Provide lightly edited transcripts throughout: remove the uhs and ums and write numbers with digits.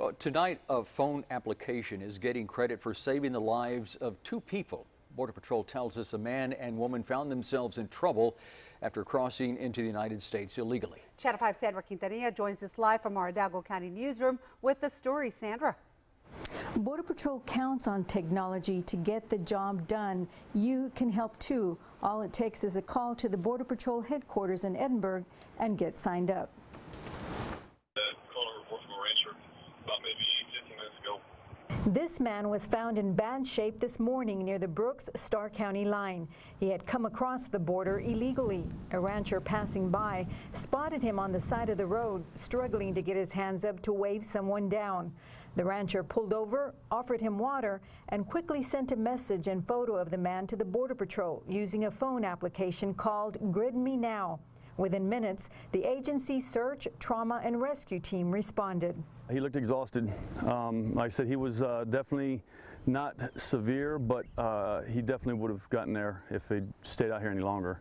Well, tonight, a phone application is getting credit for saving the lives of two people. Border Patrol tells us a man and woman found themselves in trouble after crossing into the United States illegally. Channel 5 Sandra Quintanilla joins us live from our Hidalgo County newsroom with the story. Sandra. Border Patrol counts on technology to get the job done. You can help too. All it takes is a call to the Border Patrol headquarters in Edinburg and get signed up. This man was found in bad shape this morning near the Brooks-Starr County line. He had come across the border illegally. A rancher passing by spotted him on the side of the road, struggling to get his hands up to wave someone down. The rancher pulled over, offered him water, and quickly sent a message and photo of the man to the Border Patrol using a phone application called Grid Me Now. Within minutes, the agency's search, trauma, and rescue team responded. He looked exhausted. Like I said, he was definitely not severe, but he definitely would have gotten there if he stayed out here any longer.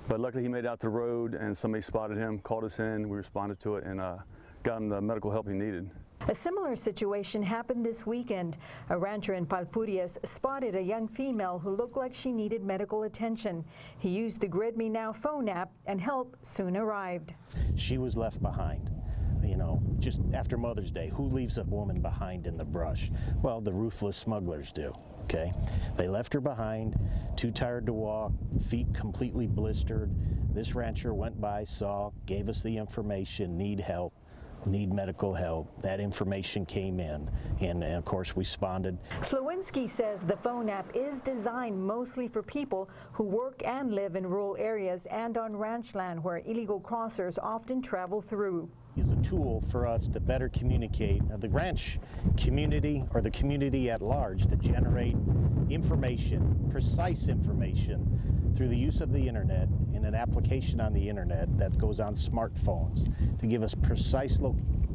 But luckily he made it out to the road and somebody spotted him, called us in, we responded to it, and got him the medical help he needed. A similar situation happened this weekend. A rancher in Falfurrias spotted a young female who looked like she needed medical attention. He used the Grid Me Now phone app and help soon arrived. She was left behind. You know, just after Mother's Day, who leaves a woman behind in the brush? Well, the ruthless smugglers do, okay? They left her behind, too tired to walk, feet completely blistered. This rancher went by, saw, gave us the information, need help. Need medical help. That information came in, and of course we responded. Slowinski says the phone app is designed mostly for people who work and live in rural areas and on ranch land where illegal crossers often travel through. Is a tool for us to better communicate the ranch community or the community at large to generate information, precise information through the use of the internet in an application on the internet that goes on smartphones to give us precise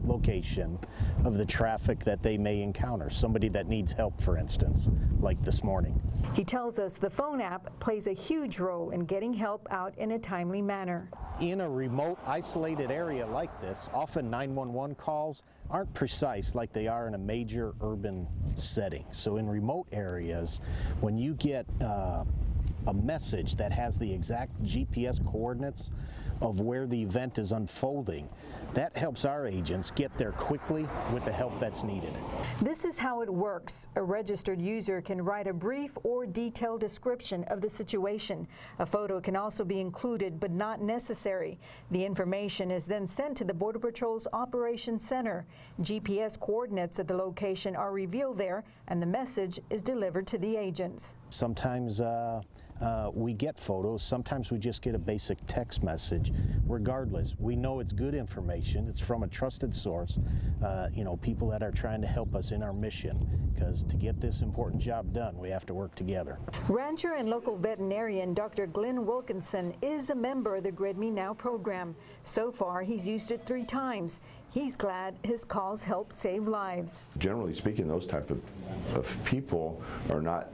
location of the traffic that they may encounter. Somebody that needs help, for instance, like this morning. He tells us the phone app plays a huge role in getting help out in a timely manner. In a remote, isolated area like this, often 911 calls aren't precise like they are in a major urban setting. So in remote areas, when you get a message that has the exact GPS coordinates of where the event is unfolding, that helps our agents get there quickly with the help that's needed. This is how it works. A registered user can write a brief or detailed description of the situation. A photo can also be included, but not necessary. The information is then sent to the Border Patrol's Operations Center. GPS coordinates at the location are revealed there, and the message is delivered to the agents. Sometimes we get photos, sometimes we just get a basic text message. Regardless, we know it's good information, it's from a trusted source, you know, people that are trying to help us in our mission, because to get this important job done, we have to work together. Rancher and local veterinarian Dr. Glenn Wilkinson is a member of the Grid Me Now program. So far, he's used it 3 times. He's glad his calls help save lives. Generally speaking, those type of people are not,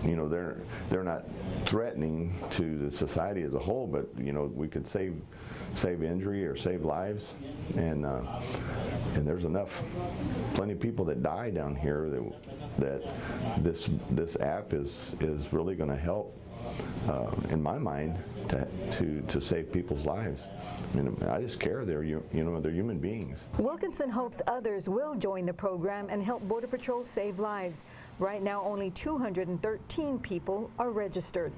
you know, they're not threatening to the society as a whole, but you know, we could save injury or save lives, and there's plenty of people that die down here that this app is really going to help, in my mind, to save people's lives. I mean, I just care. They're human beings. Wilkinson hopes others will join the program and help Border Patrol save lives. Right now, only 213 people are registered.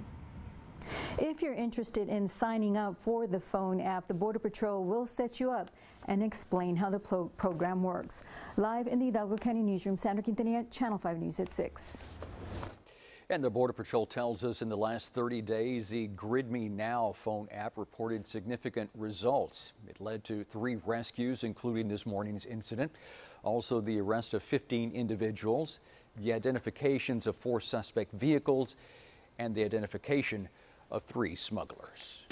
If you're interested in signing up for the phone app, the Border Patrol will set you up and explain how the program works. Live in the Hidalgo County newsroom, Sandra Quintanilla, Channel 5 News at 6. And the Border Patrol tells us in the last 30 days, the Grid Me Now phone app reported significant results. It led to 3 rescues, including this morning's incident. Also, the arrest of 15 individuals, the identifications of 4 suspect vehicles, and the identification of 3 smugglers.